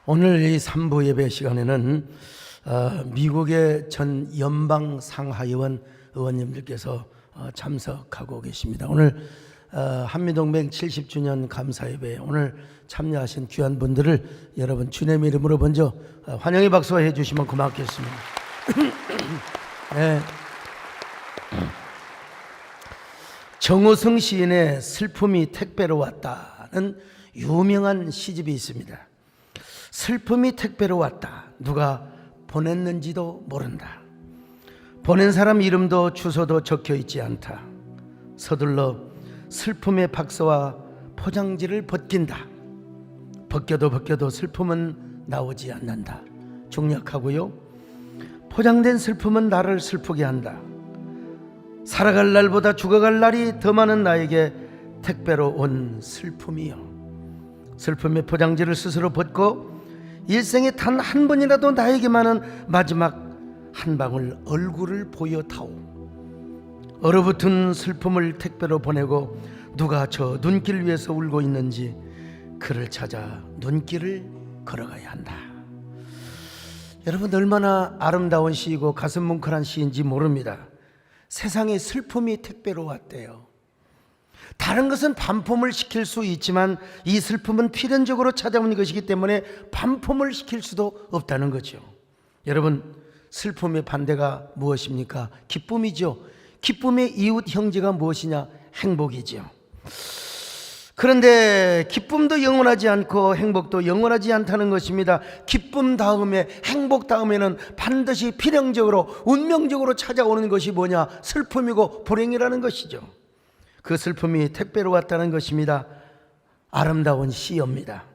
오늘 이 3부 예배 시간에는 미국의 전 연방 상하의원 의원님들께서 참석하고 계십니다. 오늘 한미동맹 70주년 감사예배 오늘 참여하신 귀한 분들을 여러분 주님의 이름으로 먼저 환영의 박수 해 주시면 고맙겠습니다. 네. 정호승 시인의 슬픔이 택배로 왔다는 유명한 시집이 있습니다. 슬픔이 택배로 왔다. 누가 보냈는지도 모른다. 보낸 사람 이름도 주소도 적혀 있지 않다. 서둘러 슬픔의 박스와 포장지를 벗긴다. 벗겨도 슬픔은 나오지 않는다. 중략하고요. 포장된 슬픔은 나를 슬프게 한다. 살아갈 날보다 죽어갈 날이 더 많은 나에게 택배로 온 슬픔이요. 슬픔의 포장지를 스스로 벗고 일생에 단 한 번이라도 나에게만은 마지막 한 방울 얼굴을 보여다오. 얼어붙은 슬픔을 택배로 보내고 누가 저 눈길 위에서 울고 있는지 그를 찾아 눈길을 걸어가야 한다. 여러분, 얼마나 아름다운 시이고 가슴 뭉클한 시인지 모릅니다. 세상에 슬픔이 택배로 왔대요. 다른 것은 반품을 시킬 수 있지만 이 슬픔은 필연적으로 찾아온 것이기 때문에 반품을 시킬 수도 없다는 거죠. 여러분, 슬픔의 반대가 무엇입니까? 기쁨이죠. 기쁨의 이웃 형제가 무엇이냐? 행복이죠. 그런데 기쁨도 영원하지 않고 행복도 영원하지 않다는 것입니다. 기쁨 다음에 행복 다음에는 반드시 필연적으로 운명적으로 찾아오는 것이 뭐냐? 슬픔이고 불행이라는 것이죠. 그 슬픔이 택배로 왔다는 것입니다. 아름다운 시입니다.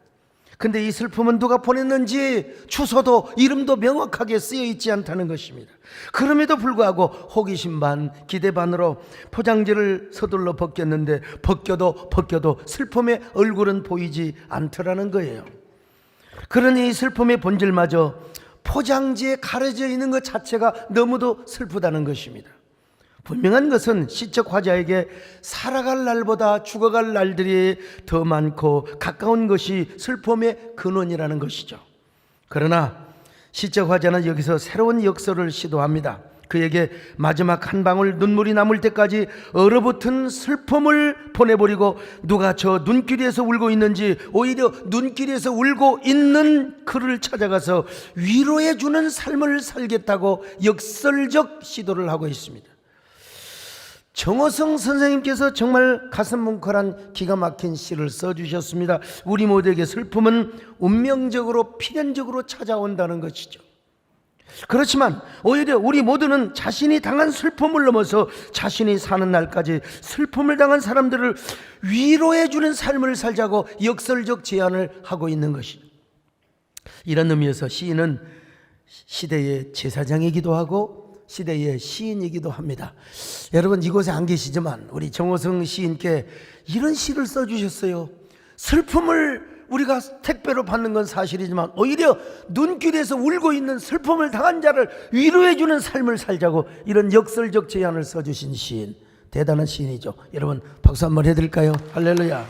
근데 이 슬픔은 누가 보냈는지 주소도 이름도 명확하게 쓰여 있지 않다는 것입니다. 그럼에도 불구하고 호기심 반 기대 반으로 포장지를 서둘러 벗겼는데 벗겨도 슬픔의 얼굴은 보이지 않더라는 거예요. 그러니 이 슬픔의 본질마저 포장지에 가려져 있는 것 자체가 너무도 슬프다는 것입니다. 분명한 것은 시적 화자에게 살아갈 날보다 죽어갈 날들이 더 많고 가까운 것이 슬픔의 근원이라는 것이죠. 그러나 시적 화자는 여기서 새로운 역설을 시도합니다. 그에게 마지막 한 방울 눈물이 남을 때까지 얼어붙은 슬픔을 보내버리고 누가 저 눈길에서 울고 있는지 오히려 눈길에서 울고 있는 그를 찾아가서 위로해주는 삶을 살겠다고 역설적 시도를 하고 있습니다. 정호승 선생님께서 정말 가슴 뭉클한 기가 막힌 시를 써주셨습니다. 우리 모두에게 슬픔은 운명적으로 필연적으로 찾아온다는 것이죠. 그렇지만 오히려 우리 모두는 자신이 당한 슬픔을 넘어서 자신이 사는 날까지 슬픔을 당한 사람들을 위로해주는 삶을 살자고 역설적 제안을 하고 있는 것이죠. 이런 의미에서 시인은 시대의 제사장이기도 하고 시대의 시인이기도 합니다. 여러분, 이곳에 안 계시지만 우리 정호승 시인께 이런 시를 써주셨어요. 슬픔을 우리가 택배로 받는 건 사실이지만 오히려 눈길에서 울고 있는 슬픔을 당한 자를 위로해주는 삶을 살자고 이런 역설적 제안을 써주신 시인, 대단한 시인이죠. 여러분, 박수 한번 해드릴까요? 할렐루야.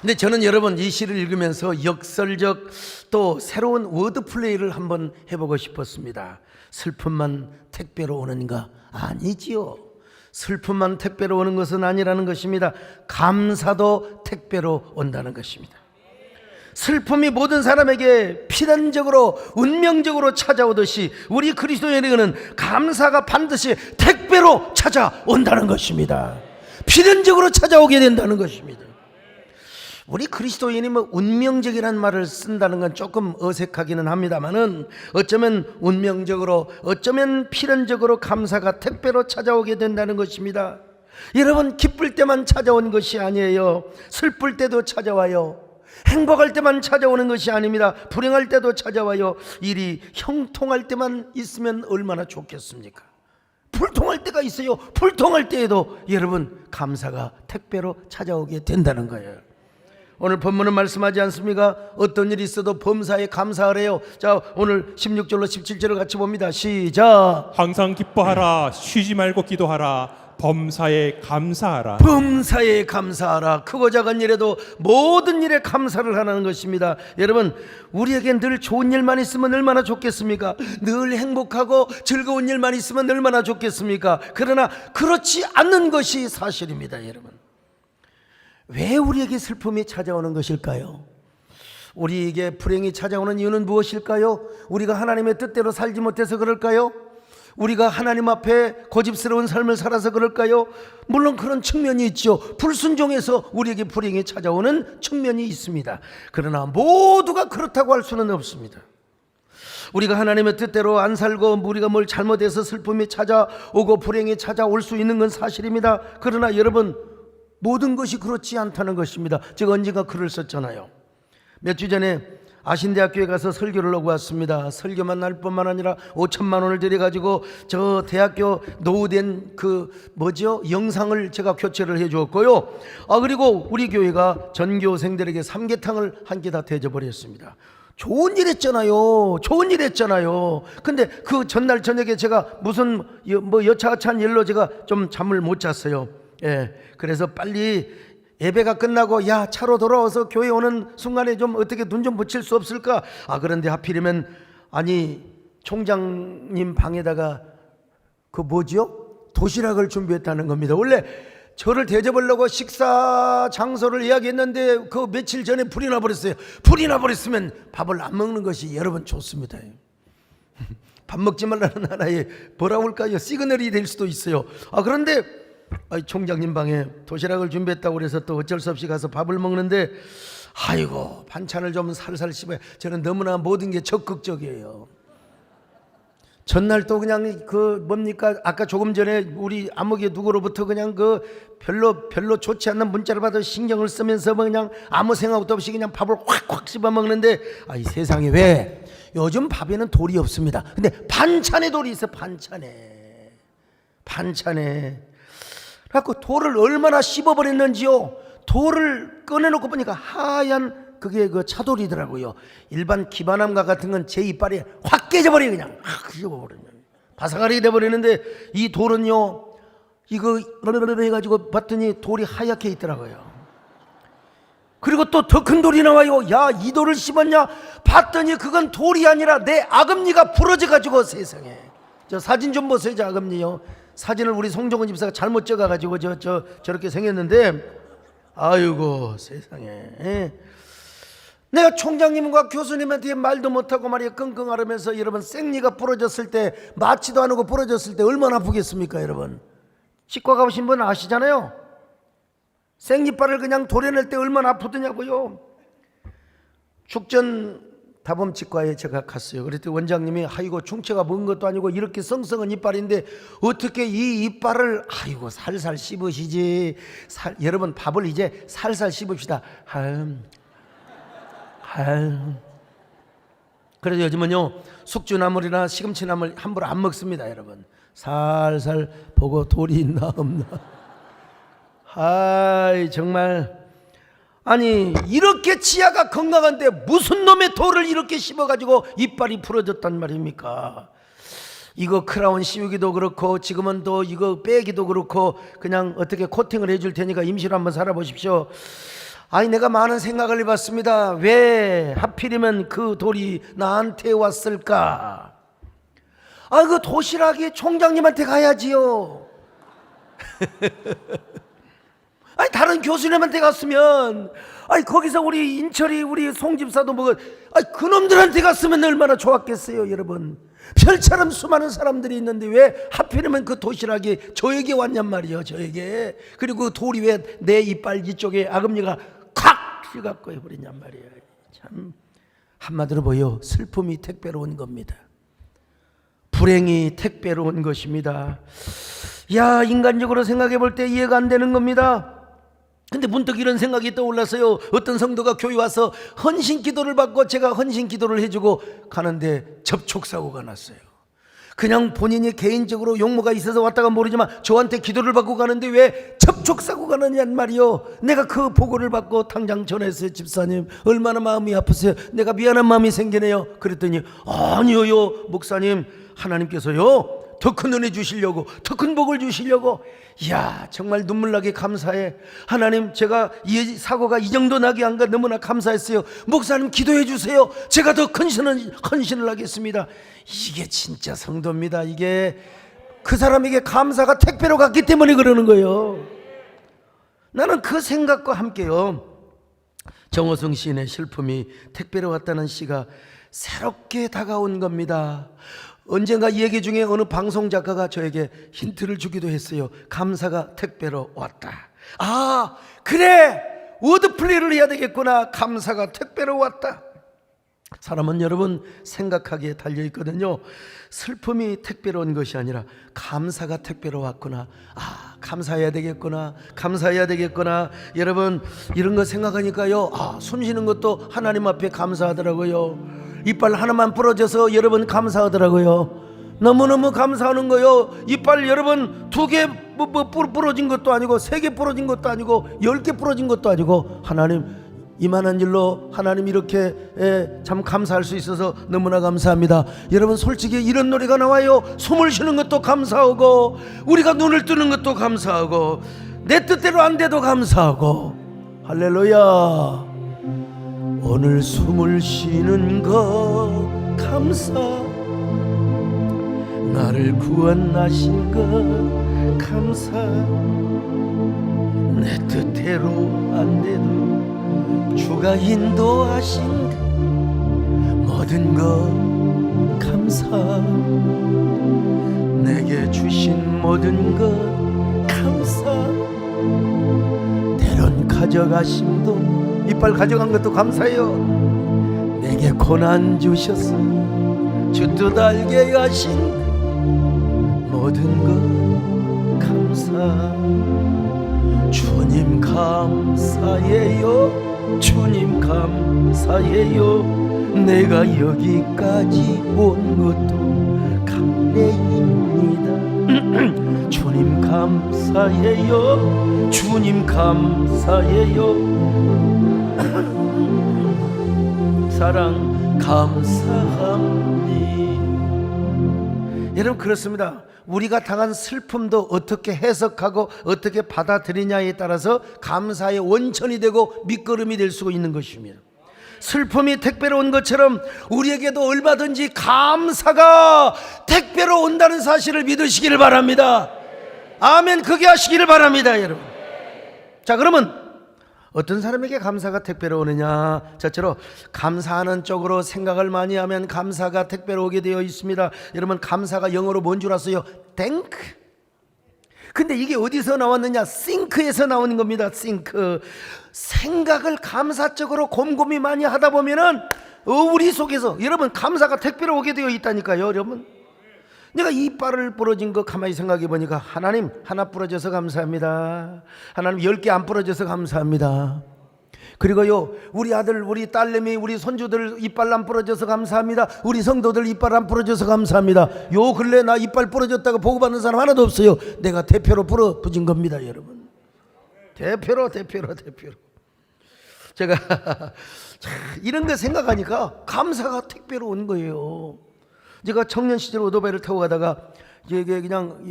근데 저는 여러분 이 시를 읽으면서 역설적 또 새로운 워드 플레이를 한번 해보고 싶었습니다. 슬픔만 택배로 오는가? 아니지요. 슬픔만 택배로 오는 것은 아니라는 것입니다. 감사도 택배로 온다는 것입니다. 슬픔이 모든 사람에게 필연적으로 운명적으로 찾아오듯이 우리 그리스도인에게는 감사가 반드시 택배로 찾아온다는 것입니다. 필연적으로 찾아오게 된다는 것입니다. 우리 그리스도인이 운명적이라는 말을 쓴다는 건 조금 어색하기는 합니다만은 어쩌면 운명적으로 어쩌면 필연적으로 감사가 택배로 찾아오게 된다는 것입니다. 여러분, 기쁠 때만 찾아온 것이 아니에요. 슬플 때도 찾아와요. 행복할 때만 찾아오는 것이 아닙니다. 불행할 때도 찾아와요. 일이 형통할 때만 있으면 얼마나 좋겠습니까? 불통할 때가 있어요. 불통할 때에도 여러분 감사가 택배로 찾아오게 된다는 거예요. 오늘 본문은 말씀하지 않습니까? 어떤 일이 있어도 범사에 감사하래요. 자, 오늘 16절로 17절을 같이 봅니다. 시작. 항상 기뻐하라. 쉬지 말고 기도하라. 범사에 감사하라. 범사에 감사하라. 크고 작은 일에도 모든 일에 감사를 하라는 것입니다. 여러분, 우리에겐 늘 좋은 일만 있으면 얼마나 좋겠습니까? 늘 행복하고 즐거운 일만 있으면 얼마나 좋겠습니까? 그러나 그렇지 않는 것이 사실입니다. 여러분, 왜 우리에게 슬픔이 찾아오는 것일까요? 우리에게 불행이 찾아오는 이유는 무엇일까요? 우리가 하나님의 뜻대로 살지 못해서 그럴까요? 우리가 하나님 앞에 고집스러운 삶을 살아서 그럴까요? 물론 그런 측면이 있죠. 불순종해서 우리에게 불행이 찾아오는 측면이 있습니다. 그러나 모두가 그렇다고 할 수는 없습니다. 우리가 하나님의 뜻대로 안 살고 우리가 뭘 잘못해서 슬픔이 찾아오고 불행이 찾아올 수 있는 건 사실입니다. 그러나 여러분, 모든 것이 그렇지 않다는 것입니다. 제가 언젠가 글을 썼잖아요. 몇 주 전에 아신대학교에 가서 설교를 하고 왔습니다. 설교만 할 뿐만 아니라 5천만 원을 들여가지고 저 대학교 노후된 영상을 제가 교체를 해 주었고요. 그리고 우리 교회가 전교생들에게 삼계탕을 한 끼 다 대접버렸습니다. 좋은 일 했잖아요. 좋은 일 했잖아요. 근데 그 전날 저녁에 제가 무슨 여차찬 일로 제가 좀 잠을 못 잤어요. 그래서 빨리 예배가 끝나고 차로 돌아와서 교회 오는 순간에 좀 어떻게 눈 좀 붙일 수 없을까? 그런데 하필이면 총장님 방에다가 도시락을 준비했다는 겁니다. 원래 저를 대접하려고 식사 장소를 예약했는데 그 며칠 전에 불이 나버렸어요. 불이 나버렸으면 밥을 안 먹는 것이 여러분 좋습니다. 밥 먹지 말라는 하나의 시그널이 될 수도 있어요. 그런데 총장님 방에 도시락을 준비했다고 그래서 또 어쩔 수 없이 가서 밥을 먹는데 반찬을 좀 살살 씹어요. 저는 너무나 모든 게 적극적이에요. 전날 또 그냥 아까 조금 전에 우리 암흑의 누구로부터 그냥 별로 좋지 않는 문자를 받아 신경을 쓰면서 그냥 아무 생각도 없이 그냥 밥을 확 씹어 먹는데 이 세상에 왜 요즘 밥에는 돌이 없습니다. 근데 반찬에 돌이 있어. 반찬에 그래갖고 돌을 얼마나 씹어버렸는지요. 돌을 꺼내놓고 보니까 하얀 그게 차돌이더라고요. 일반 기반암과 같은 건 제 이빨에 확 깨져버려요. 그냥 확 씹어버리면 바삭하게 돼버리는데 이 돌은요, 이거 해가지고 봤더니 돌이 하얗게 있더라고요. 그리고 또 더 큰 돌이 나와요. 이 돌을 씹었냐? 봤더니 그건 돌이 아니라 내 아금니가 부러져가지고 세상에. 저 사진 좀 보세요. 저 아금니요. 사진을 우리 송정은 집사가 잘못 찍어가지고 저렇게 생겼는데, 아이고 세상에. 내가 총장님과 교수님한테 말도 못하고 말이야 끙끙 앓으면서 여러분 생리가 부러졌을 때, 맞지도 않고 부러졌을 때 얼마나 아프겠습니까? 여러분 치과 가보신 분 아시잖아요. 생리발을 그냥 도려낼 때 얼마나 아프더냐고요. 축전 다범치과에 제가 갔어요. 그랬더니 원장님이 충치가 먼 것도 아니고 이렇게 성성한 이빨인데 어떻게 이 이빨을 살살 씹으시지. 여러분 밥을 이제 살살 씹읍시다. 그래서 요즘은요 숙주나물이나 시금치나물 함부로 안 먹습니다. 여러분 살살 보고 돌이 있나 없나. 정말 이렇게 치아가 건강한데 무슨 놈의 돌을 이렇게 씹어가지고 이빨이 부러졌단 말입니까? 이거 크라운 씌우기도 그렇고 지금은 또 이거 빼기도 그렇고 그냥 어떻게 코팅을 해줄 테니까 임시로 한번 살아보십시오. 내가 많은 생각을 해봤습니다. 왜 하필이면 그 돌이 나한테 왔을까? 그 도시락이 총장님한테 가야지요. 다른 교수님한테 갔으면, 거기서 우리 인철이 우리 송집사도 그놈들한테 갔으면 얼마나 좋았겠어요. 여러분 별처럼 수많은 사람들이 있는데 왜 하필이면 그 도시락이 저에게 왔냔 말이에요. 저에게. 그리고 그 돌이 왜 내 이빨 이쪽에 아금니가 콱 휘갖고 해버리냔 말이에요. 참 한마디로 보여 슬픔이 택배로 온 겁니다. 불행이 택배로 온 것입니다. 인간적으로 생각해 볼 때 이해가 안 되는 겁니다. 근데 문득 이런 생각이 떠올랐어요. 어떤 성도가 교회 와서 헌신 기도를 받고 제가 헌신 기도를 해주고 가는데 접촉사고가 났어요. 그냥 본인이 개인적으로 용모가 있어서 왔다가 모르지만 저한테 기도를 받고 가는데 왜 접촉사고가 나냔 말이요. 내가 그 보고를 받고 당장 전화했어요. 집사님 얼마나 마음이 아프세요? 내가 미안한 마음이 생기네요. 그랬더니 아니요 목사님, 하나님께서요 더 큰 은혜 주시려고, 더 큰 복을 주시려고. 이야, 정말 눈물나게 감사해. 하나님, 제가 이 사고가 이 정도 나게 한 거 너무나 감사했어요. 목사님 기도해 주세요. 제가 더 헌신을 하겠습니다. 이게 진짜 성도입니다. 이게 그 사람에게 감사가 택배로 갔기 때문에 그러는 거예요. 나는 그 생각과 함께요, 정호성 시인의 슬픔이 택배로 왔다는 시가 새롭게 다가온 겁니다. 언젠가 이 얘기 중에 어느 방송 작가가 저에게 힌트를 주기도 했어요. 감사가 택배로 왔다. 아, 그래, 워드플레이를 해야 되겠구나. 감사가 택배로 왔다. 사람은 여러분 생각하기에 달려있거든요. 슬픔이 택배로 온 것이 아니라 감사가 택배로 왔구나. 아, 감사해야 되겠구나. 감사해야 되겠구나. 여러분, 이런 거 생각하니까요, 아, 숨 쉬는 것도 하나님 앞에 감사하더라고요. 이빨 하나만 부러져서 여러분 감사하더라고요. 너무너무 감사하는 거요. 이빨 여러분 2개 부러진 것도 아니고 3개 부러진 것도 아니고 10개 부러진 것도 아니고, 하나님 이만한 일로 하나님 이렇게 참 감사할 수 있어서 너무나 감사합니다. 여러분, 솔직히 이런 노래가 나와요. 숨을 쉬는 것도 감사하고, 우리가 눈을 뜨는 것도 감사하고, 내 뜻대로 안 돼도 감사하고. 할렐루야. 오늘 숨을 쉬는 것 감사, 나를 구원하신 것 감사, 내 뜻대로 안 돼도 주가 인도하신 모든 것 감사, 내게 주신 모든 것 감사, 때론 가져가심도, 이빨 가져간 것도 감사해요. 내게 고난 주셨어 주 뜻 알게 하신 모든 것 감사. 주님 감사해요. 주님 감사해요. 내가 여기까지 온 것도 감례입니다. 주님 감사해요. 주님 감사해요. 사랑 감사합니다. 여러분, 그렇습니다. 우리가 당한 슬픔도 어떻게 해석하고 어떻게 받아들이냐에 따라서 감사의 원천이 되고 밑거름이 될 수 있는 것입니다. 슬픔이 택배로 온 것처럼 우리에게도 얼마든지 감사가 택배로 온다는 사실을 믿으시기를 바랍니다. 아멘. 그게 하시기를 바랍니다, 여러분. 자, 그러면 어떤 사람에게 감사가 택배로 오느냐? 저처럼 감사하는 쪽으로 생각을 많이 하면 감사가 택배로 오게 되어 있습니다. 여러분, 감사가 영어로 뭔 줄 아세요? thank. 근데 이게 어디서 나왔느냐? think에서 나오는 겁니다. think. 생각을 감사적으로 곰곰이 많이 하다 보면은 우리 속에서 여러분 감사가 택배로 오게 되어 있다니까요. 여러분, 내가 이빨을 부러진 거 가만히 생각해 보니까, 하나님 하나 부러져서 감사합니다. 하나님 10개 안 부러져서 감사합니다. 그리고요, 우리 아들, 우리 딸내미, 우리 손주들 이빨 안 부러져서 감사합니다. 우리 성도들 이빨 안 부러져서 감사합니다. 요 근래 나 이빨 부러졌다고 보고받는 사람 하나도 없어요. 내가 대표로 부러진 겁니다, 여러분. 대표로. 제가 이런 거 생각하니까 감사가 택배로 온 거예요. 제가 청년 시절 오토바이를 타고 가다가 이게 그냥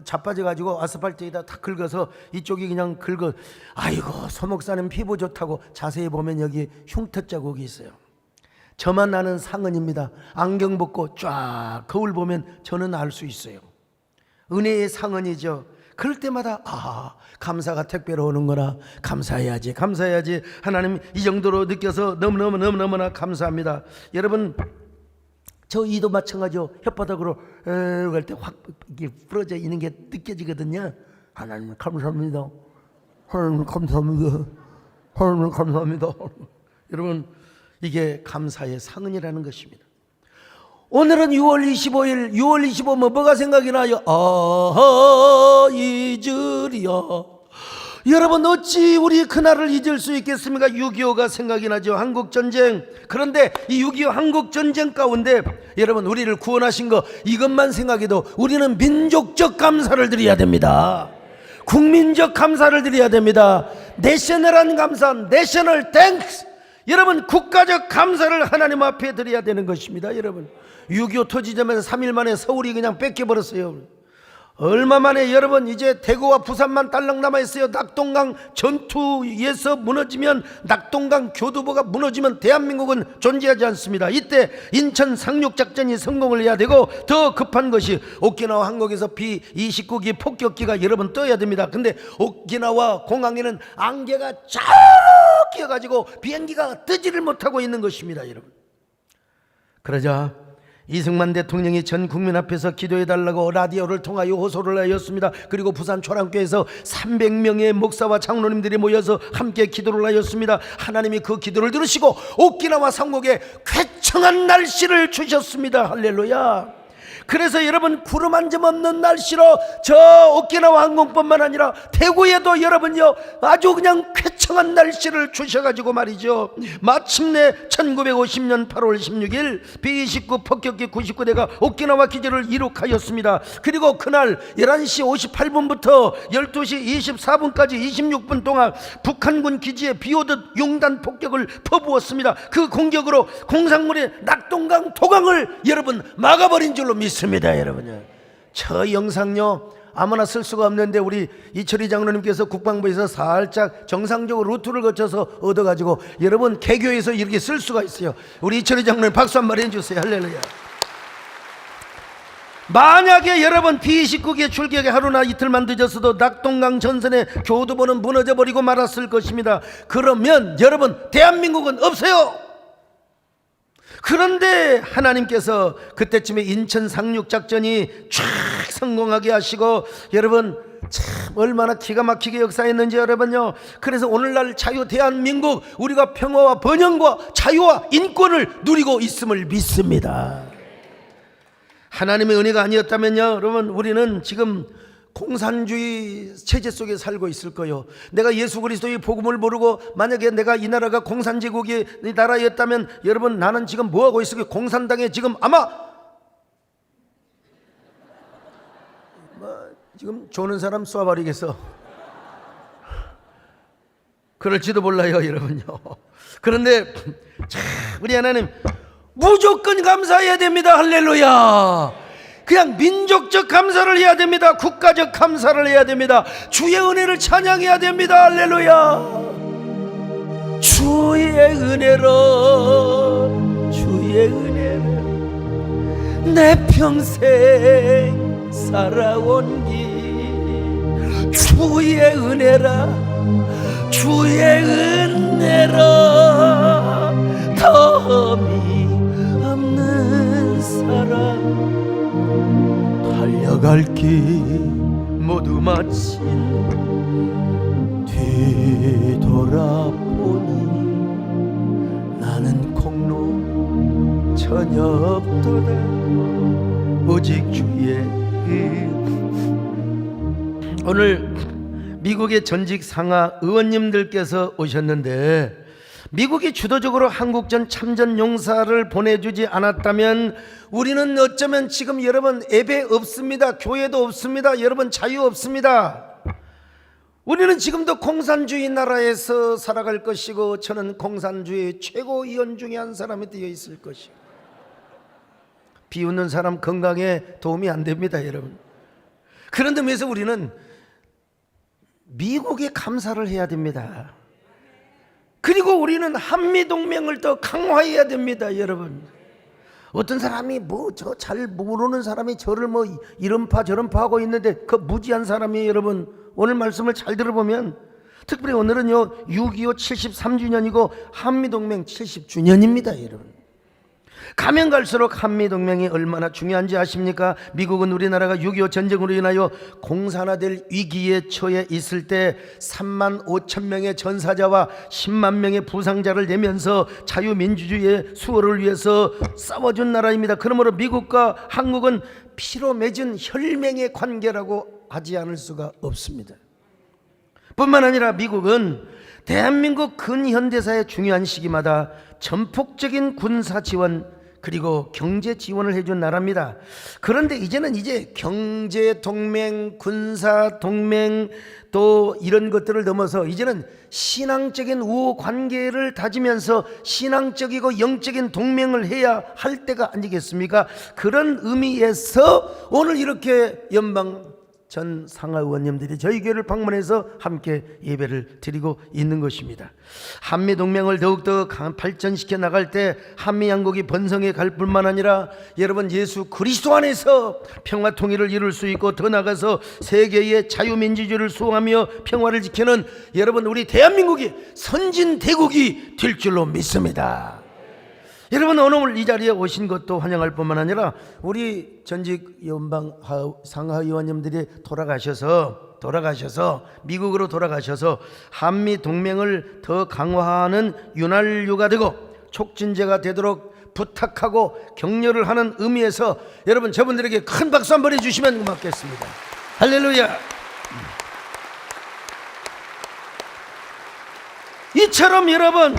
자빠져가지고 아스팔트에다 탁 긁어서 이쪽이 그냥 긁어. 아이고, 소 목사님 피부 좋다고 자세히 보면 여기 흉터 자국이 있어요. 저만 아는 상흔입니다. 안경 벗고 쫙 거울 보면 저는 알 수 있어요. 은혜의 상흔이죠. 그럴 때마다 감사가 택배로 오는구나. 감사해야지. 하나님 이 정도로 느껴서 너무너무나 감사합니다. 여러분, 저 이도 마찬가지요. 혓바닥으로 갈 때 확 부러져 있는 게 느껴지거든요. 하나님 감사합니다. 하나님 감사합니다. 여러분, 이게 감사의 상흔이라는 것입니다. 오늘은 6월 25일, 6월 25일 뭐가 생각이 나요? 잊으리야. 여러분, 어찌 우리 그날을 잊을 수 있겠습니까? 6.25가 생각이 나죠. 한국전쟁. 그런데 이 6.25 한국전쟁 가운데 여러분, 우리를 구원하신 거 이것만 생각해도 우리는 민족적 감사를 드려야 됩니다. 국민적 감사를 드려야 됩니다. 내셔널한 감사, 내셔널 땡스. 여러분, 국가적 감사를 하나님 앞에 드려야 되는 것입니다. 여러분, 6.25 터지자마자 3일 만에 서울이 그냥 뺏겨버렸어요. 얼마 만에 여러분 이제 대구와 부산만 딸랑 남아있어요. 낙동강 전투에서 무너지면, 낙동강 교두보가 무너지면 대한민국은 존재하지 않습니다. 이때 인천 상륙작전이 성공을 해야 되고, 더 급한 것이 오키나와 항공에서 B-29기 폭격기가 여러분 떠야 됩니다. 근데 오키나와 공항에는 안개가 쫙 끼어가지고 비행기가 뜨지를 못하고 있는 것입니다. 여러분, 그러자 이승만 대통령이 전 국민 앞에서 기도해달라고 라디오를 통하여 호소를 하였습니다. 그리고 부산 초랑교에서 300명의 목사와 장로님들이 모여서 함께 기도를 하였습니다. 하나님이 그 기도를 들으시고 오키나와 상공에 쾌청한 날씨를 주셨습니다. 할렐루야. 그래서 여러분, 구름 한 점 없는 날씨로 저 오키나와 항공뿐만 아니라 대구에도 여러분요 아주 그냥 쾌청한 날씨를 주셔가지고 말이죠, 마침내 1950년 8월 16일 B-29 폭격기 99대가 오키나와 기지를 이륙하였습니다. 그리고 그날 11시 58분부터 12시 24분까지 26분 동안 북한군 기지에 비오듯 용단 폭격을 퍼부었습니다. 그 공격으로 공산군의 낙동강 도강을 여러분 막아버린 줄로 믿습니다. 여러분요, 저 영상요 아무나 쓸 수가 없는데 우리 이철희 장로님께서 국방부에서 살짝 정상적으로 루트를 거쳐서 얻어가지고 여러분 개교에서 이렇게 쓸 수가 있어요. 우리 이철희 장로님 박수 한번 해주세요. 할렐루야. 만약에 여러분 B-29기 출격에 하루나 이틀만 늦었어도 낙동강 전선의 교두보는 무너져버리고 말았을 것입니다. 그러면 여러분 대한민국은 없어요. 그런데 하나님께서 그때쯤에 인천 상륙작전이 쫙 성공하게 하시고, 여러분 참 얼마나 기가 막히게 역사했는지 여러분요. 그래서 오늘날 자유 대한민국, 우리가 평화와 번영과 자유와 인권을 누리고 있음을 믿습니다. 하나님의 은혜가 아니었다면요 여러분, 우리는 지금 공산주의 체제 속에 살고 있을 거예요. 내가 예수 그리스도의 복음을 모르고 만약에 내가 이 나라가 공산제국의 나라였다면 여러분, 나는 지금 뭐하고 있을까요? 공산당에 지금 아마 지금 조는 사람 쏴버리겠어. 그럴지도 몰라요 여러분요. 그런데 참 우리 하나님 무조건 감사해야 됩니다. 할렐루야. 그냥 민족적 감사를 해야 됩니다. 국가적 감사를 해야 됩니다. 주의 은혜를 찬양해야 됩니다. 할렐루야. 주의 은혜로, 주의 은혜로 내 평생 살아온 길, 주의 은혜라, 주의 은혜라, 덤이 없는 사람, 달려갈 길 모두 마친 뒤돌아보니 나는 공로 전혀 없도다 오직 주의 은. 오늘 미국의 전직 상하 의원님들께서 오셨는데, 미국이 주도적으로 한국전 참전 용사를 보내주지 않았다면 우리는 어쩌면 지금 여러분 예배 없습니다. 교회도 없습니다. 여러분 자유 없습니다. 우리는 지금도 공산주의 나라에서 살아갈 것이고, 저는 공산주의 최고위원 중에 한 사람이 되어 있을 것이고, 비웃는 사람 건강에 도움이 안 됩니다 여러분. 그런데 왜서 우리는 미국에 감사를 해야 됩니다. 그리고 우리는 한미동맹을 더 강화해야 됩니다 여러분. 어떤 사람이 뭐 저 잘 모르는 사람이 저를 뭐 이런파 저런파 하고 있는데 그 무지한 사람이에요 여러분. 오늘 말씀을 잘 들어보면, 특별히 오늘은요 6.25 73주년이고 한미동맹 70주년입니다 여러분. 가면 갈수록 한미동맹이 얼마나 중요한지 아십니까? 미국은 우리나라가 6.25 전쟁으로 인하여 공산화될 위기에 처해 있을 때 3만 5천 명의 전사자와 10만 명의 부상자를 내면서 자유민주주의의 수호를 위해서 싸워준 나라입니다. 그러므로 미국과 한국은 피로 맺은 혈맹의 관계라고 하지 않을 수가 없습니다. 뿐만 아니라 미국은 대한민국 근현대사의 중요한 시기마다 전폭적인 군사 지원 그리고 경제 지원을 해준 나라입니다. 그런데 이제는 경제 동맹, 군사 동맹 또 이런 것들을 넘어서 이제는 신앙적인 우호 관계를 다지면서 신앙적이고 영적인 동맹을 해야 할 때가 아니겠습니까? 그런 의미에서 오늘 이렇게 연방 전 상하 의원님들이 저희 교회를 방문해서 함께 예배를 드리고 있는 것입니다. 한미동맹을 더욱더 발전시켜 나갈 때 한미양국이 번성해 갈 뿐만 아니라 여러분 예수 그리스도 안에서 평화 통일을 이룰 수 있고 더 나아가서 세계의 자유민주주의를 수호하며 평화를 지키는 여러분 우리 대한민국이 선진대국이 될 줄로 믿습니다. 여러분 오늘 이 자리에 오신 것도 환영할 뿐만 아니라 우리 전직 연방 상하 의원님들이 돌아가셔서 미국으로 돌아가셔서 한미 동맹을 더 강화하는 윤활유가 되고 촉진제가 되도록 부탁하고 격려를 하는 의미에서 여러분 저분들에게 큰 박수 한번 해주시면 고맙겠습니다. 할렐루야. 이처럼 여러분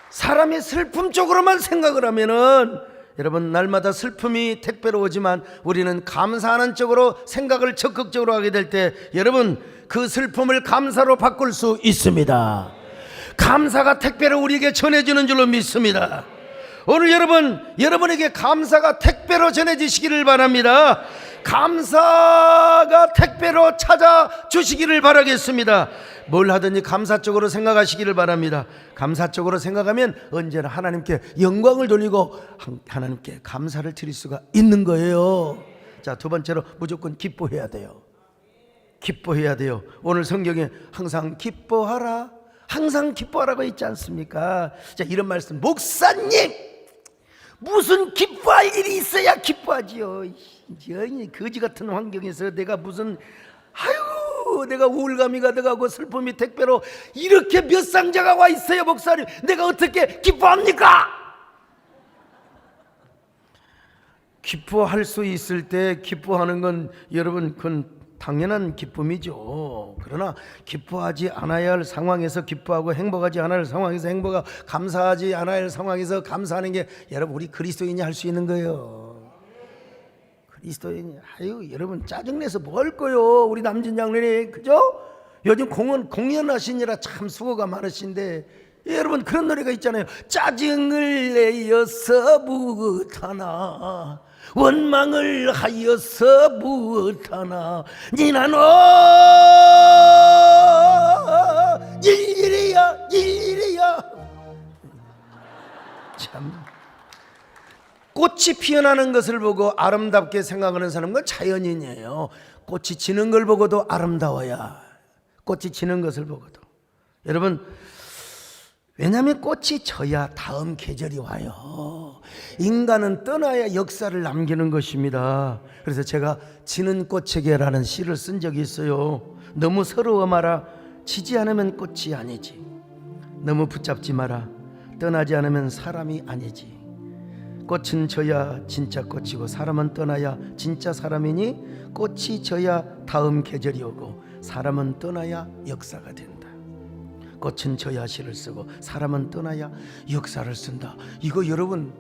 사람의 슬픔 쪽으로만 생각을 하면은 여러분 날마다 슬픔이 택배로 오지만 우리는 감사하는 쪽으로 생각을 적극적으로 하게 될 때 여러분 그 슬픔을 감사로 바꿀 수 있습니다. 감사가 택배로 우리에게 전해지는 줄로 믿습니다. 오늘 여러분에게 감사가 택배로 전해지시기를 바랍니다. 감사가 택배로 찾아주시기를 바라겠습니다. 뭘 하든지 감사 쪽으로 생각하시기를 바랍니다. 감사 쪽으로 생각하면 언제나 하나님께 영광을 돌리고 하나님께 감사를 드릴 수가 있는 거예요. 자, 두 번째로 무조건 기뻐해야 돼요. 기뻐해야 돼요. 오늘 성경에 항상 기뻐하라, 항상 기뻐하라고 있지 않습니까? 자, 이런 말씀, 목사님 무슨 기뻐할 일이 있어야 기뻐하지요. 거지 같은 환경에서 내가 무슨 내가 우울감이 가득하고 슬픔이 택배로 이렇게 몇 상자가 와 있어요. 목사님 내가 어떻게 기뻐합니까? 기뻐할 수 있을 때 기뻐하는 건 여러분 그건 당연한 기쁨이죠. 그러나 기뻐하지 않아야 할 상황에서 기뻐하고 행복하지 않아야 할 상황에서 행복하고 감사하지 않아야 할 상황에서 감사하는 게 여러분 우리 그리스도인이 할 수 있는 거예요. 그리스도인이 여러분 짜증내서 뭐 할 거요? 우리 남진 장로님 그죠? 요즘 공연하시느라 참 수고가 많으신데 여러분 그런 노래가 있잖아요. 짜증을 내어서 무엇하나 원망을 하여서 무엇하나 니나노 일일이야 참 꽃이 피어나는 것을 보고 아름답게 생각하는 사람은 자연인이에요. 꽃이 지는 걸 보고도 아름다워야 꽃이 지는 것을 보고도 여러분 왜냐하면 꽃이 져야 다음 계절이 와요. 인간은 떠나야 역사를 남기는 것입니다. 그래서 제가 지는 꽃에게라는 시를 쓴 적이 있어요. 너무 서러워 마라. 지지 않으면 꽃이 아니지. 너무 붙잡지 마라. 떠나지 않으면 사람이 아니지. 꽃은 져야 진짜 꽃이고 사람은 떠나야 진짜 사람이니 꽃이 져야 다음 계절이 오고 사람은 떠나야 역사가 된다. 꽃은 져야 시를 쓰고 사람은 떠나야 역사를 쓴다. 이거 여러분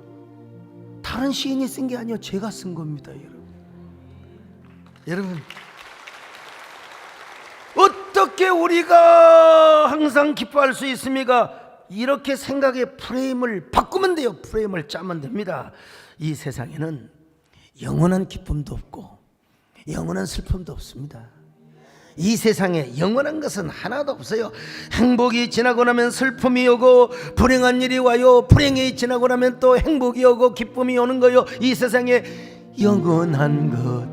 다른 시인이 쓴 게 아니에요. 제가 쓴 겁니다. 여러분 어떻게 우리가 항상 기뻐할 수 있습니까? 이렇게 생각의 프레임을 바꾸면 돼요. 프레임을 짜면 됩니다. 이 세상에는 영원한 기쁨도 없고 영원한 슬픔도 없습니다. 이 세상에 영원한 것은 하나도 없어요. 행복이 지나고 나면 슬픔이 오고 불행한 일이 와요. 불행이 지나고 나면 또 행복이 오고 기쁨이 오는 거요. 이 세상에 영원한 것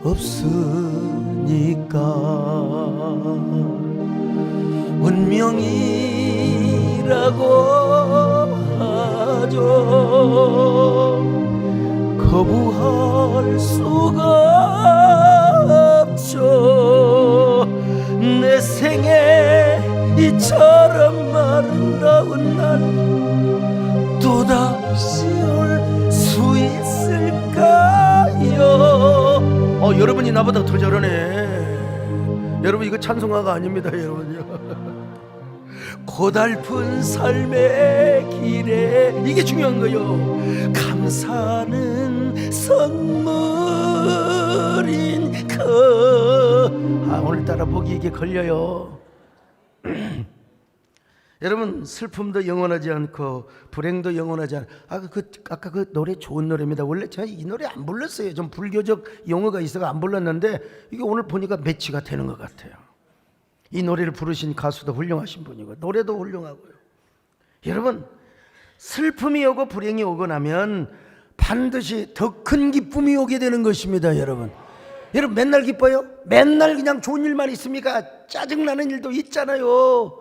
없으니까 운명이라고 하죠. 거부할 수가 없죠. 내 생에 이처럼 아름다운 날 또다시 올 수 있을까요? 여러분이 나보다 더 잘하네. 여러분 이거 찬송가가 아닙니다. 여러분요. 고달픈 삶의 길에 이게 중요한 거요. 감사는 선물인 오늘따라 목이 이게 걸려요. 여러분, 슬픔도 영원하지 않고 불행도 영원하지 않고 아까 그 노래 좋은 노래입니다. 원래 제가 이 노래 안 불렀어요. 좀 불교적 용어가 있어서 안 불렀는데 이게 오늘 보니까 매치가 되는 것 같아요. 이 노래를 부르신 가수도 훌륭하신 분이고 노래도 훌륭하고요. 여러분, 슬픔이 오고 불행이 오고 나면 반드시 더 큰 기쁨이 오게 되는 것입니다. 여러분 맨날 기뻐요? 맨날 그냥 좋은 일만 있습니까? 짜증나는 일도 있잖아요.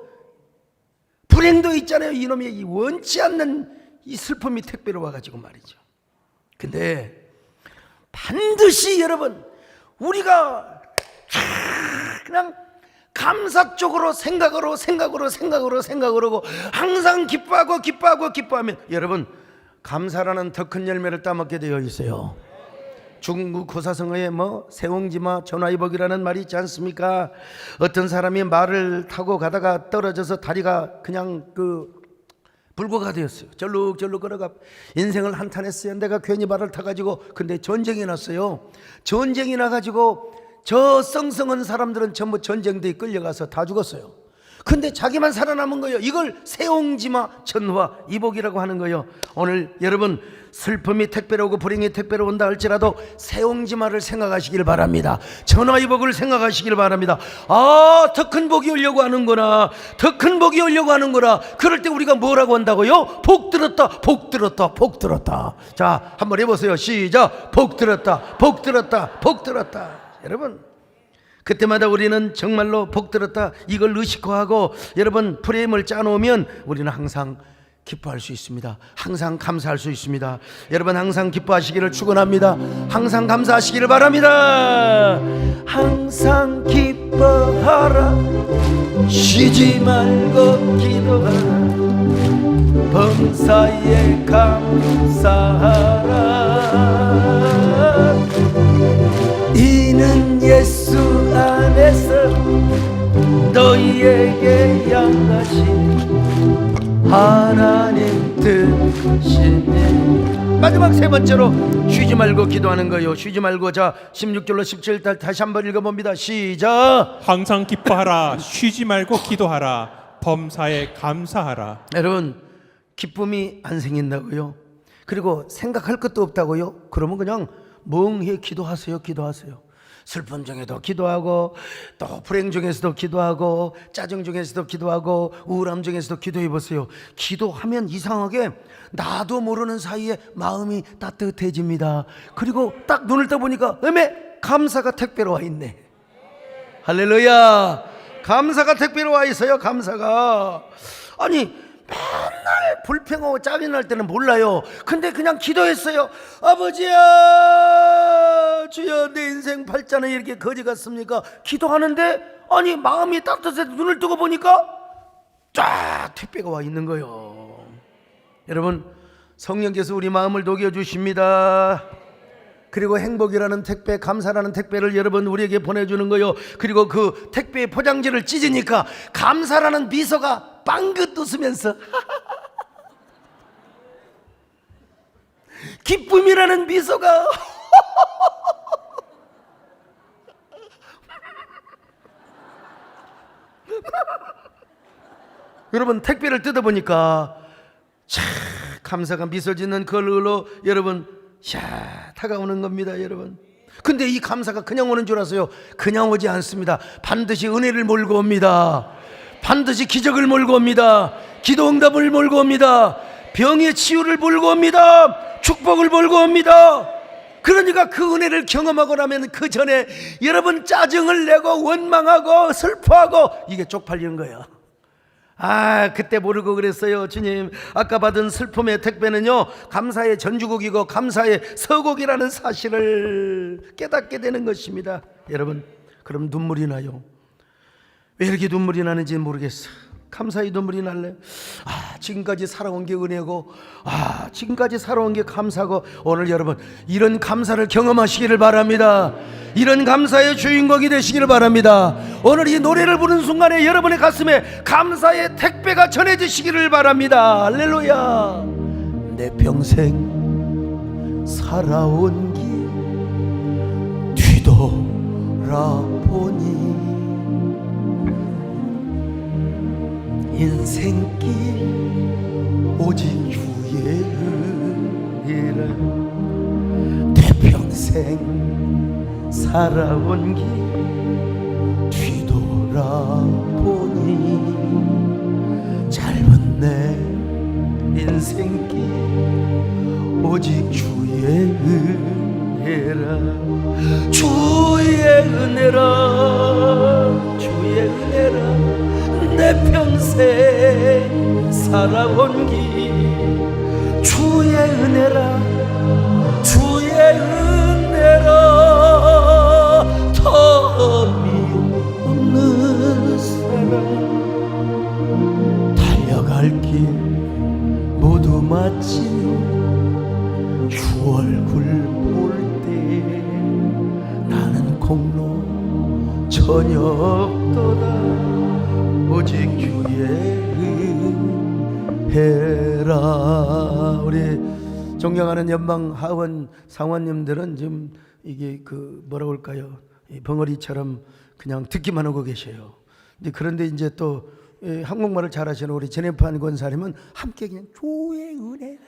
불행도 있잖아요. 이놈의 이 원치 않는 이 슬픔이 택배로 와가지고 말이죠. 근데 반드시 여러분, 우리가 그냥 감사 쪽으로 생각으로 하고 항상 기뻐하면 여러분, 감사라는 더 큰 열매를 따먹게 되어 있어요. 중국 고사성어에 세옹지마 전화위복이라는 말이 있지 않습니까? 어떤 사람이 말을 타고 가다가 떨어져서 다리가 그냥 불구가 되었어요. 절룩절룩 걸어가 인생을 한탄했어요. 내가 괜히 말을 타가지고. 근데 전쟁이 났어요. 전쟁이 나가지고 저 썽썽한 사람들은 전부 전쟁대에 끌려가서 다 죽었어요. 근데 자기만 살아남은 거예요. 이걸 세옹지마 전화위복이라고 하는 거예요. 오늘 여러분, 슬픔이 택배로 오고 불행이 택배로 온다 할지라도 세옹지마를 생각하시길 바랍니다. 전화위복을 생각하시길 바랍니다. 더 큰 복이 오려고 하는구나. 더 큰 복이 오려고 하는구나. 그럴 때 우리가 뭐라고 한다고요? 복 들었다, 복 들었다, 복 들었다. 자, 한번 해보세요. 시작. 복 들었다, 복 들었다, 복 들었다. 여러분, 그때마다 우리는 정말로 복 들었다 이걸 의식화하고 여러분 프레임을 짜놓으면 우리는 항상 기뻐할 수 있습니다. 항상 감사할 수 있습니다. 여러분, 항상 기뻐하시기를 축원합니다. 항상 감사하시기를 바랍니다. 항상 기뻐하라, 쉬지 말고 기도하라, 범사에 감사하라. 이는 예수 안에서 너희에게 양하신 하나님 뜻이니. 마지막 세 번째로 쉬지 말고 기도하는 거예요. 쉬지 말고. 자, 16절로 17절 다시 한번 읽어봅니다. 시작. 항상 기뻐하라. 쉬지 말고 기도하라. 범사에 감사하라. 여러분, 기쁨이 안 생긴다고요? 그리고 생각할 것도 없다고요? 그러면 그냥 멍해 기도하세요. 슬픔 중에도 기도하고, 또 불행 중에서도 기도하고, 짜증 중에서도 기도하고, 우울함 중에서도 기도해 보세요. 기도하면 이상하게 나도 모르는 사이에 마음이 따뜻해집니다. 그리고 딱 눈을 떠보니까 감사가 택배로 와 있네. 할렐루야. 감사가 택배로 와 있어요. 감사가. 아니, 맨날 불평하고 짜증날 때는 몰라요. 근데 그냥 기도했어요. 아버지야, 주여, 내 인생 팔자는 이렇게 거지 같습니까? 기도하는데 아니 마음이 따뜻해서 눈을 뜨고 보니까 쫙 택배가 와 있는 거예요. 여러분, 성령께서 우리 마음을 녹여주십니다. 그리고 행복이라는 택배, 감사라는 택배를 여러분 우리에게 보내주는 거요. 그리고 그 택배의 포장지를 찢으니까 감사라는 미소가 빵긋 웃으면서 기쁨이라는 미소가 여러분, 택배를 뜯어보니까 참 감사가 미소 짓는 그 얼굴로 여러분 다가오는 겁니다. 여러분, 근데 이 감사가 그냥 오는 줄 아세요? 그냥 오지 않습니다. 반드시 은혜를 몰고 옵니다. 반드시 기적을 몰고 옵니다. 기도 응답을 몰고 옵니다. 병의 치유를 몰고 옵니다. 축복을 몰고 옵니다. 그러니까 그 은혜를 경험하고 나면 그 전에 여러분 짜증을 내고 원망하고 슬퍼하고 이게 쪽팔리는 거예요. 그때 모르고 그랬어요. 주님, 아까 받은 슬픔의 택배는요 감사의 전주곡이고 감사의 서곡이라는 사실을 깨닫게 되는 것입니다. 여러분, 그럼 눈물이 나요. 왜 이렇게 눈물이 나는지 모르겠어. 감사의 눈물이 날래. 지금까지 살아온 게 은혜고, 지금까지 살아온 게 감사고, 오늘 여러분 이런 감사를 경험하시기를 바랍니다. 이런 감사의 주인공이 되시기를 바랍니다. 오늘 이 노래를 부르는 순간에 여러분의 가슴에 감사의 택배가 전해지시기를 바랍니다. 할렐루야. 내 평생 살아온 길 뒤돌아보니 인생길 오직 주의 은혜라 내 평생 살아온 길 뒤돌아보니 짧은 내 인생길 오직 주의 은혜라 주의 은혜라 주의 은혜라 내 평생 살아온 길 주의 은혜라 주의 은혜라 텀이 없는 사랑 달려갈 길 모두 마치며 주 얼굴 볼 때 나는 공로 전혀 없도다 오직 주의 은혜라. 우리 존경하는 연방 하원 상원님들은 지금 이게 그 뭐라고 할까요? 이 벙어리처럼 그냥 듣기만 하고 계셔요. 그런데 이제 또 한국말을 잘하시는 우리 제네판 권사님은 함께 그냥 주의 은혜.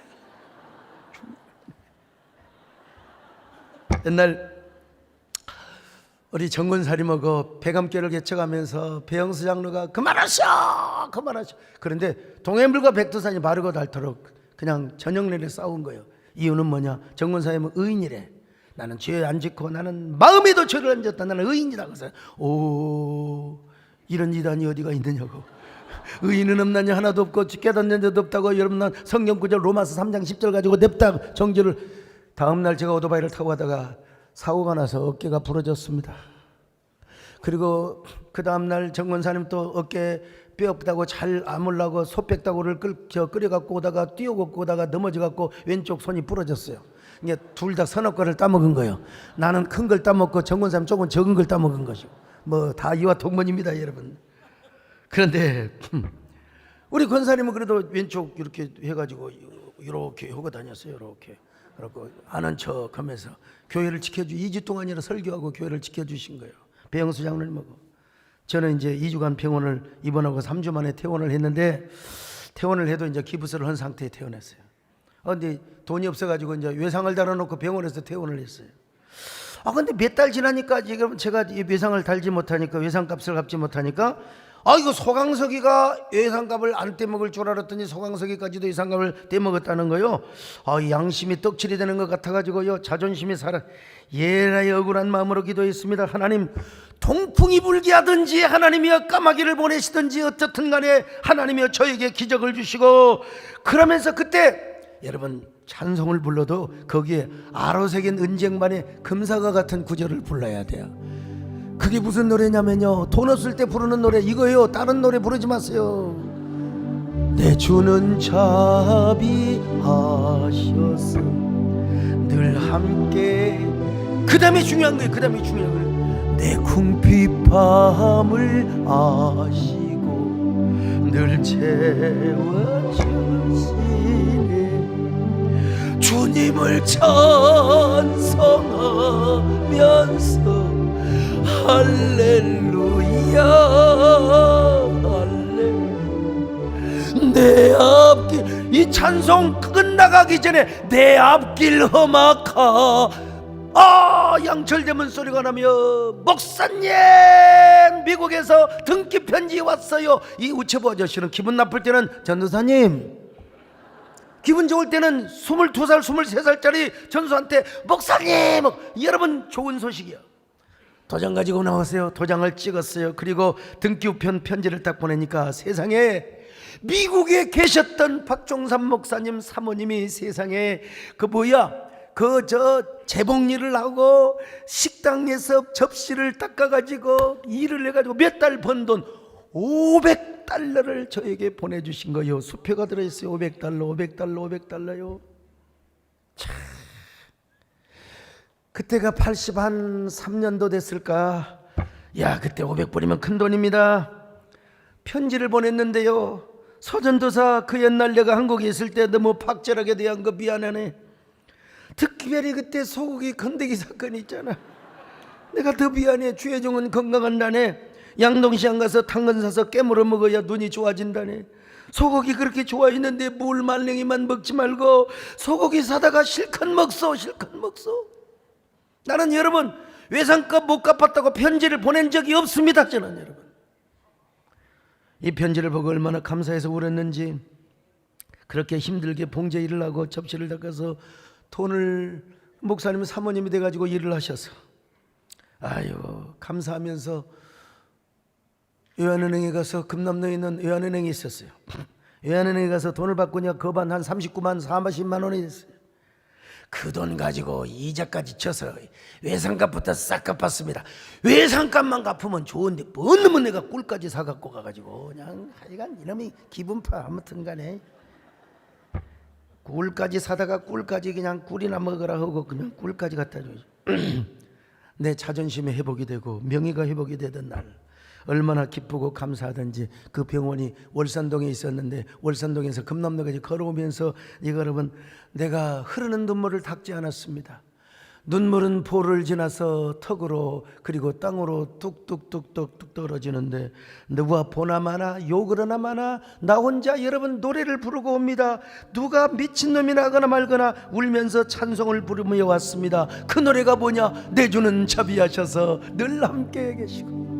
옛날 우리 정권사님하고 배감교를 개척하면서 배영수 장로가 그만하셔 그만하셔. 그런데 동해물과 백두산이 바르고 닳도록 그냥 저녁 내내 싸운 거예요. 이유는 뭐냐? 정권사님은 의인이래. 나는 죄 안 짓고 나는 마음에도 죄를 안 짓다. 나는 의인이다. 그래서 오 이런 이단이 어디가 있느냐고. 의인은 없나냐 하나도 없고 깨닫는 자도 없다고. 여러분 난 성경 구절 로마서 3장 10절 가지고 냅다 정죄를. 다음날 제가 오토바이를 타고 가다가 사고가 나서 어깨가 부러졌습니다. 그리고 그 다음날 정권사님 또 어깨 뼈 없다고 잘 아물라고 소백다구를 끓여갖고 오다가 뛰어갖고 오다가 넘어져갖고 왼쪽 손이 부러졌어요. 이게 둘 다 서너 거를 따먹은 거예요. 나는 큰 걸 따먹고 정권사님 조금 적은 걸 따먹은 것이고 뭐 다 이와 동문입니다 여러분. 그런데 우리 권사님은 그래도 왼쪽 이렇게 해가지고 이렇게 하고 다녔어요. 이렇게 그렇고 아는 척 하면서 교회를 지켜주 2주 동안이나 설교하고 교회를 지켜주신 거예요. 배영수 장로님하고. 저는 이제 2주간 병원을 입원하고 3주 만에 퇴원을 했는데 퇴원을 해도 이제 기부서를 한 상태에 퇴원했어요. 근데 돈이 없어가지고 이제 외상을 달아놓고 병원에서 퇴원을 했어요. 근데 몇 달 지나니까 지금 제가 이 외상을 달지 못하니까 외상값을 갚지 못하니까 이거 소강석이가 외상값을 안 떼먹을 줄 알았더니 소강석이까지도 외상값을 떼먹었다는 거요. 양심이 떡칠이 되는 것 같아가지고요. 자존심이 살아. 예라의 억울한 마음으로 기도했습니다. 하나님 동풍이 불게 하든지 하나님이여 까마귀를 보내시든지 어쨌든 간에 하나님이여 저에게 기적을 주시고. 그러면서 그때 여러분 찬송을 불러도 거기에 아로새긴 은쟁반의 금사과 같은 구절을 불러야 돼요. 그게 무슨 노래냐면요, 돈 없을 때 부르는 노래 이거예요. 다른 노래 부르지 마세요. 내 주는 자비하셔서 늘 함께. 그 다음에 중요한 거예요. 그 다음에 중요한 거예요. 내 궁핍함을 아시고 늘 채워주시네. 주님을 찬송하면서 할렐루야 할렐루야. 내 앞길 이 찬송 끝나가기 전에 내 앞길 험악하 양철대문 소리가 나며 목사님 미국에서 등기 편지 왔어요. 이 우체부 아저씨는 기분 나쁠 때는 전도사님, 기분 좋을 때는 22살 23살짜리 전도사한테 목사님 여러분 좋은 소식이야. 도장 가지고 나오세요. 도장을 찍었어요. 그리고 등기우편 편지를 딱 보내니까 세상에 미국에 계셨던 박종삼 목사님 사모님이 세상에 재봉일을 하고 식당에서 접시를 닦아가지고 일을 해가지고 몇 달 번 돈 $500를 저에게 보내주신 거요. 수표가 들어있어요. $500요. 참. 그때가 83년도 됐을까. 야, 그때 500불이면 큰 돈입니다. 편지를 보냈는데요, 서전도사 그 옛날 내가 한국에 있을 때 너무 박절하게 대한 거 미안하네. 특별히 그때 소고기 건더기 사건이 있잖아. 내가 더 미안해. 주혜정은 건강한 날에 양동시장 가서 당근 사서 깨물어 먹어야 눈이 좋아진다네. 소고기 그렇게 좋아했는데 물 말랭이만 먹지 말고 소고기 사다가 실컷 먹소, 실컷 먹소. 나는 여러분 외상값 못 갚았다고 편지를 보낸 적이 없습니다. 저는 여러분 이 편지를 보고 얼마나 감사해서 울었는지, 그렇게 힘들게 봉제 일을 하고 접시를 닦아서 돈을, 목사님 사모님이 돼가지고 일을 하셔서 아유 감사하면서 외환은행에 가서, 금남로에 있는 외환은행이 있었어요. 외환은행에 가서 돈을 바꾸냐 거반 한 39만 40만 원이 됐어요. 그 돈 가지고 이자까지 쳐서 외상값부터 싹 갚았습니다. 외상값만 갚으면 좋은데 뭔 놈은 내가 꿀까지 사갖고 가가지고 그냥 하여간 이놈이 기분파. 아무튼 간에 꿀까지 사다가 꿀까지 그냥 꿀이나 먹으라 하고 그냥 꿀까지 갖다 주죠. 내 자존심의 회복이 되고 명예가 회복이 되던 날 얼마나 기쁘고 감사하던지. 그 병원이 월산동에 있었는데 월산동에서 금남로까지 걸어오면서 이거 여러분, 내가 흐르는 눈물을 닦지 않았습니다. 눈물은 볼을 지나서 턱으로 그리고 땅으로 뚝뚝뚝뚝뚝 떨어지는데 누가 보나 마나 욕을 하나 마나 나 혼자 여러분 노래를 부르고 옵니다. 누가 미친놈이나 하거나 말거나 울면서 찬송을 부르며 왔습니다. 그 노래가 뭐냐? 내 주는 자비하셔서 늘 함께 계시고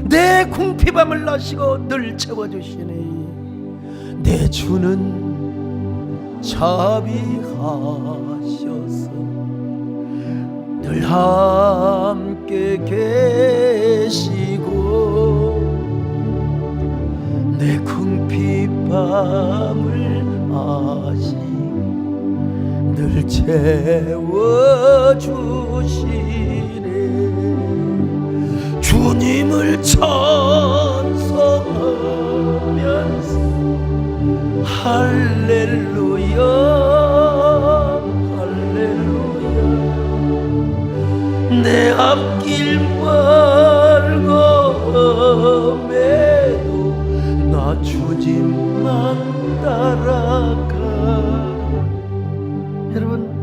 내 궁핍함을 나시고 늘 채워주시니 내 주는 자비하셔서 늘 함께 계시고 내 궁핍함을 아시고 늘 채워주시네. 주님을 찬송하면서 할렐루야 할렐루야 내 앞길 멀고 험해도 나 주님만 따라가. 여러분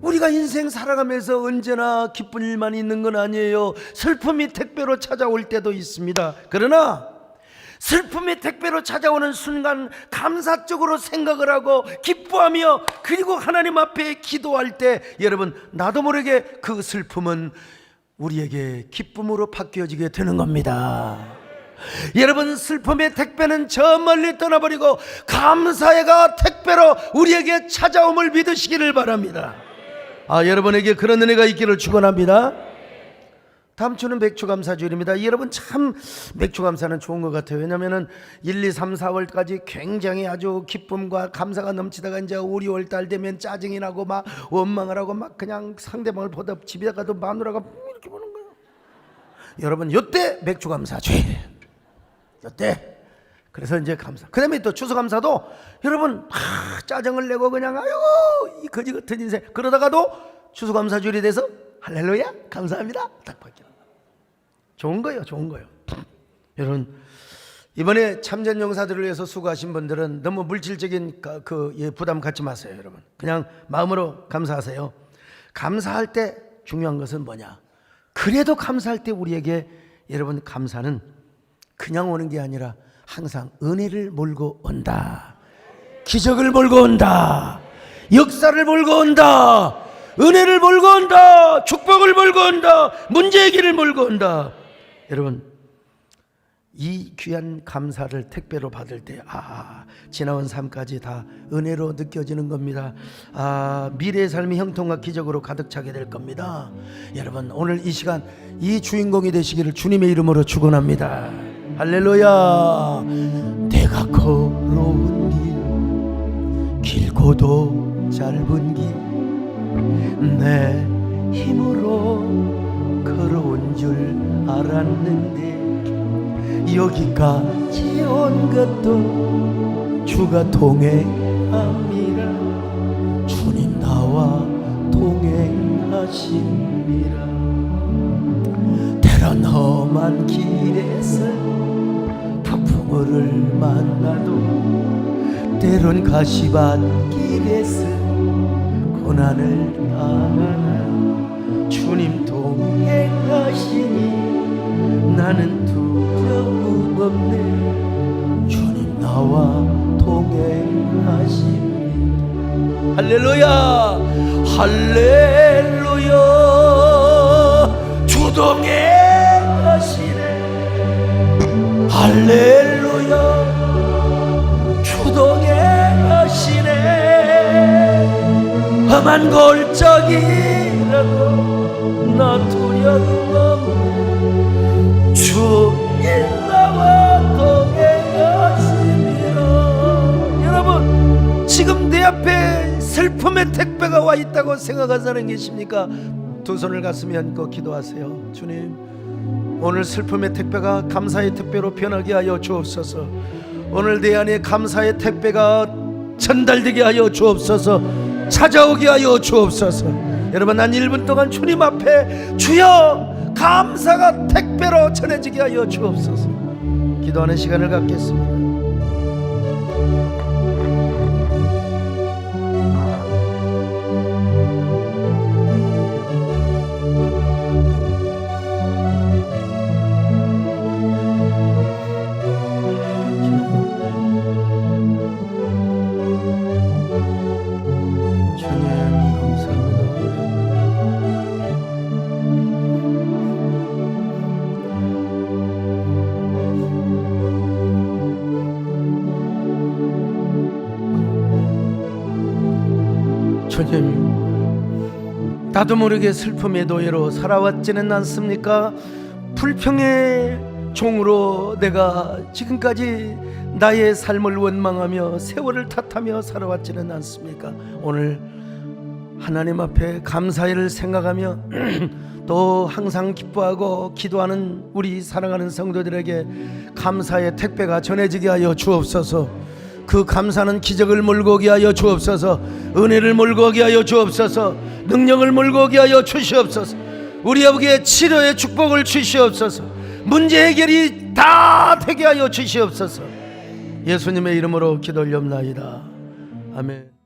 우리가 인생 살아가면서 언제나 기쁜 일만 있는 건 아니에요. 슬픔이 택배로 찾아올 때도 있습니다. 그러나 슬픔이 택배로 찾아오는 순간 감사적으로 생각을 하고 기뻐하며 그리고 하나님 앞에 기도할 때 여러분 나도 모르게 그 슬픔은 우리에게 기쁨으로 바뀌어지게 되는 겁니다. 여러분 슬픔의 택배는 저 멀리 떠나버리고 감사의가 택배로 우리에게 찾아옴을 믿으시기를 바랍니다. 여러분에게 그런 은혜가 있기를 축원합니다. 다음 주는 맥주감사주일입니다. 여러분 참 맥주감사는 좋은 것 같아요. 왜냐하면 1, 2, 3, 4월까지 굉장히 아주 기쁨과 감사가 넘치다가 이제 5, 6월 달 되면 짜증이 나고 막 원망을 하고 막 그냥 상대방을 보다 집에 가도 마누라가 이렇게 보는 거예요. 여러분 요때 맥주감사주일, 요때 그래서 이제 감사. 그 다음에 또 추수감사도 여러분 짜증을 내고 그냥 아이고 이 거지 같은 인생 그러다가도 추수감사주일이 돼서 할렐루야 감사합니다 딱 바뀌어. 좋은 거예요, 좋은 거예요. 여러분 이번에 참전용사들을 위해서 수고하신 분들은 너무 물질적인 부담 갖지 마세요. 여러분 그냥 마음으로 감사하세요. 감사할 때 중요한 것은 뭐냐? 그래도 감사할 때 우리에게 여러분 감사는 그냥 오는 게 아니라 항상 은혜를 몰고 온다. 기적을 몰고 온다. 역사를 몰고 온다. 은혜를 몰고 온다. 축복을 몰고 온다. 문제 해결을 몰고 온다. 여러분 이 귀한 감사를 택배로 받을 때 지나온 삶까지 다 은혜로 느껴지는 겁니다. 미래의 삶이 형통과 기적으로 가득 차게 될 겁니다. 여러분 오늘 이 시간 이 주인공이 되시기를 주님의 이름으로 축원합니다. 할렐루야. 내가 걸어온 길 길고도 짧은 길 내 힘으로 걸어온 줄 알았는데 여기까지 온 것도 주가 동행함이라. 주님 나와 동행하심이라. 때론 험한 길에서 폭풍우를 만나도 때론 가시밭 길에서 고난을 당하나 주님 동행하시니 난 나는 두려움 없네. 주님 나와 동행하시니. 할렐루야 할렐루야. 주 동행하시네. 할렐루야. 주 동행하시네. 험한 골짜기라도 나 두려움 없네. 주님 나와 동행하시니라. 여러분 지금 내 앞에 슬픔의 택배가 와 있다고 생각하는 사람 계십니까? 두 손을 가슴에 얹고 기도하세요. 주님 오늘 슬픔의 택배가 감사의 택배로 변하게 하여 주옵소서. 오늘 내 안에 감사의 택배가 전달되게 하여 주옵소서. 찾아오게 하여 주옵소서. 여러분 난 1분 동안 주님 앞에 주여 감사가 택배로 전해지게 하여 주옵소서. 기도하는 시간을 갖겠습니다. 주님 나도 모르게 슬픔의 노예로 살아왔지는 않습니까? 불평의 종으로 내가 지금까지 나의 삶을 원망하며 세월을 탓하며 살아왔지는 않습니까? 오늘 하나님 앞에 감사를 생각하며 또 항상 기뻐하고 기도하는 우리 사랑하는 성도들에게 감사의 택배가 전해지게 하여 주옵소서. 그 감사는 기적을 몰고 오게 하여 주옵소서. 은혜를 몰고 오게 하여 주옵소서. 능력을 몰고 오게 하여 주시옵소서. 우리 아버지의 치료의 축복을 주시옵소서. 문제 해결이 다 되게 하여 주시옵소서. 예수님의 이름으로 기도 올려옵나이다. 아멘.